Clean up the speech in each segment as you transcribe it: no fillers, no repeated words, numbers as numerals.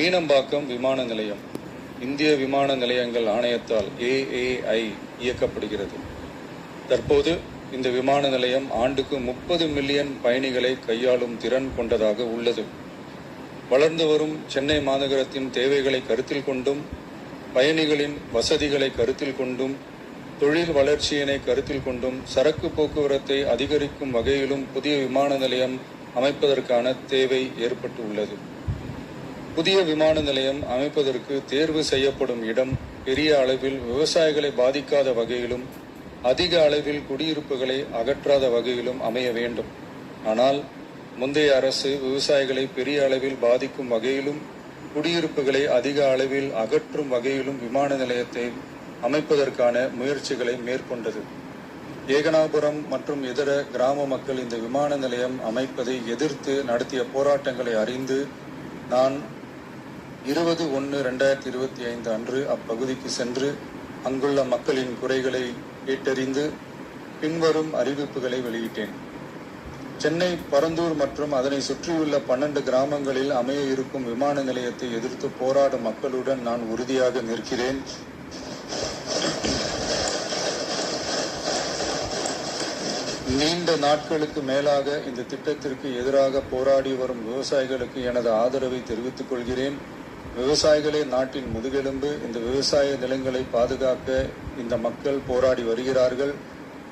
மீனம்பாக்கம் விமான நிலையம் இந்திய விமான நிலையங்கள் ஆணையத்தால் AAI இயக்கப்படுகிறது. தற்போது இந்த விமான நிலையம் ஆண்டுக்கு 30 மில்லியன் பயணிகளை கையாளும் திறன் கொண்டதாக உள்ளது. வளர்ந்து வரும் சென்னை மாநகரத்தின் தேவைகளை கருத்தில் கொண்டும், பயணிகளின் வசதிகளை கருத்தில் கொண்டும், தொழில் வளர்ச்சியினை கருத்தில் கொண்டும், சரக்கு போக்குவரத்தை அதிகரிக்கும் வகையிலும் புதிய விமான நிலையம் அமைப்பதற்கான தேவை ஏற்பட்டு உள்ளது. புதிய விமான நிலையம் அமைப்பதற்கு தேர்வு செய்யப்படும் இடம் பெரிய அளவில் விவசாயிகளை பாதிக்காத வகையிலும், அதிக அளவில் குடியிருப்புகளை அகற்றாத வகையிலும் அமைய வேண்டும். ஆனால் முந்தைய அரசு விவசாயிகளை பெரிய அளவில் பாதிக்கும் வகையிலும், குடியிருப்புகளை அதிக அளவில் அகற்றும் வகையிலும் விமான நிலையத்தை அமைப்பதற்கான முயற்சிகளை மேற்கொண்டது. ஏகனாபுரம் மற்றும் இதர கிராம மக்கள் இந்த விமான நிலையம் அமைப்பதை எதிர்த்து நடத்திய போராட்டங்களை அறிந்து நான் 20/1/2025 அன்று அப்பகுதிக்கு சென்று அங்குள்ள மக்களின் குறைகளை கேட்டறிந்து பின்வரும் அறிவிப்புகளை வெளியிட்டேன். சென்னை, பரந்தூர் மற்றும் அதனை சுற்றியுள்ள 12 கிராமங்களில் அமைய இருக்கும் விமான நிலையத்தை எதிர்த்து போராடும் மக்களுடன் நான் உறுதியாக நிற்கிறேன். நீண்ட நாட்களுக்கு மேலாக இந்த திட்டத்திற்கு எதிராக போராடி வரும் விவசாயிகளுக்கு எனது ஆதரவை தெரிவித்துக் கொள்கிறேன். விவசாயிகளே நாட்டின் முதுகெலும்பு. இந்த விவசாய நிலங்களை பாதுகாக்க இந்த மக்கள் போராடி வருகிறார்கள்.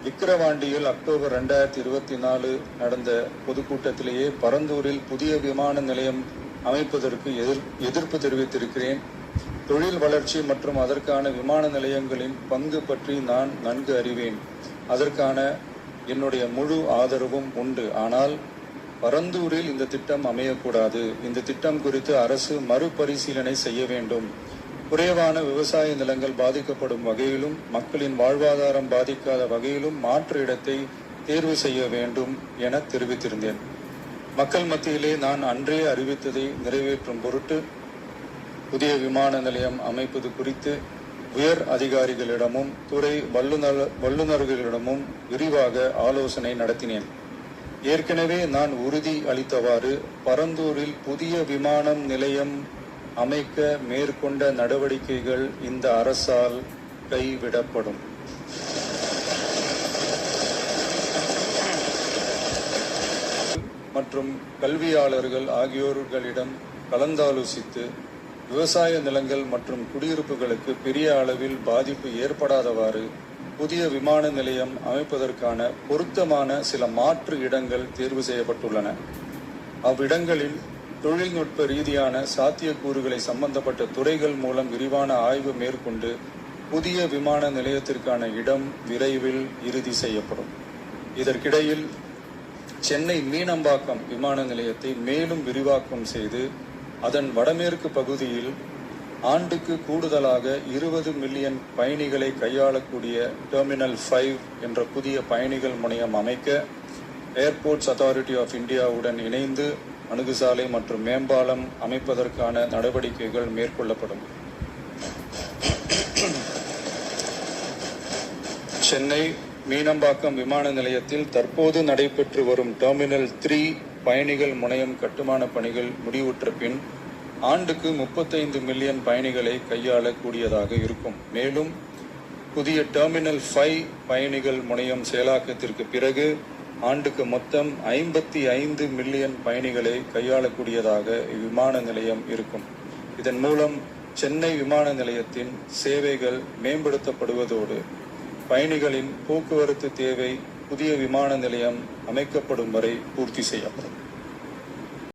விக்கிரவாண்டியில் அக்டோபர் 2024 நடந்த பொதுக்கூட்டத்திலேயே பரந்தூரில் புதிய விமான நிலையம் அமைப்பதற்கு எதிர்ப்பு தெரிவித்திருக்கிறேன். தொழில் வளர்ச்சி மற்றும் அதற்கான விமான நிலையங்களின் பங்கு பற்றி நான் நன்கு அறிவேன். அதற்கான என்னுடைய முழு ஆதரவும் உண்டு. ஆனால் பரந்தூரில் இந்த திட்டம் அமையக்கூடாது. இந்த திட்டம் குறித்து அரசு மறுபரிசீலனை செய்ய வேண்டும். குறைவான விவசாய நிலங்கள் பாதிக்கப்படும் வகையிலும், மக்களின் வாழ்வாதாரம் பாதிக்காத வகையிலும் மாற்று இடத்தை தேர்வு செய்ய வேண்டும் என தெரிவித்திருந்தேன். மக்கள் மத்தியிலே நான் அன்றே அறிவித்ததை நிறைவேற்றும் பொருட்டு புதிய விமான நிலையம் அமைப்பது குறித்து உயர் அதிகாரிகளிடமும் துறை வல்லுநர்களிடமும் விரிவாக ஆலோசனை நடத்தினேன். ஏற்கனவே நான் உறுதி அளித்தவாறு பரந்தூரில் புதிய விமானம் நிலையம் அமைக்க மேற்கொண்ட நடவடிக்கைகள் இந்த அரசால் கைவிடப்படும். மற்றும் கல்வியாளர்கள் ஆகியோர்களிடம் கலந்தாலோசித்து விவசாய நிலங்கள் மற்றும் குடியிருப்புகளுக்கு பெரிய அளவில் பாதிப்பு ஏற்படாதவாறு புதிய விமான நிலையம் அமைப்பதற்கான பொருத்தமான சில மாற்று இடங்கள் தேர்வு செய்யப்பட்டுள்ளன. அவ்விடங்களில் தொழில்நுட்ப ரீதியான சாத்தியக்கூறுகளை சம்பந்தப்பட்ட துறைகள் மூலம் விரிவான ஆய்வு மேற்கொண்டு புதிய விமான நிலையத்திற்கான இடம் விரைவில் இறுதி செய்யப்படும். இதற்கிடையில் சென்னை மீனம்பாக்கம் விமான நிலையத்தை மேலும் விரிவாக்கம் செய்து அதன் வடமேற்கு பகுதியில் ஆண்டுக்கு கூடுதலாக 20 மில்லியன் பயணிகளை கையாளக்கூடிய டெர்மினல் 5 என்ற புதிய பயணிகள் முனையம் அமைக்க ஏர்போர்ட்ஸ் அத்தாரிட்டி ஆஃப் இந்தியாவுடன் இணைந்து அணுகுசாலை மற்றும் மேம்பாலம் அமைப்பதற்கான நடவடிக்கைகள் மேற்கொள்ளப்படும். சென்னை மீனம்பாக்கம் விமான நிலையத்தில் தற்போது நடைபெற்று வரும் டெர்மினல் 3 பயணிகள் முனையம் கட்டுமான பணிகள் முடிவுற்ற பின் ஆண்டுக்கு 35 மில்லியன் பயணிகளை கையாளக்கூடியதாக இருக்கும். மேலும் புதிய டெர்மினல் 5 பயணிகள் முனையம் செயலாக்கத்திற்கு பிறகு ஆண்டுக்கு மொத்தம் 55 மில்லியன் பயணிகளை கையாளக்கூடியதாக இவ்விமான நிலையம் இருக்கும். இதன் மூலம் சென்னை விமான நிலையத்தின் சேவைகள் மேம்படுத்தப்படுவதோடு பயணிகளின் போக்குவரத்து தேவை புதிய விமான நிலையம் அமைக்கப்படும் வரை பூர்த்தி செய்யப்படும்.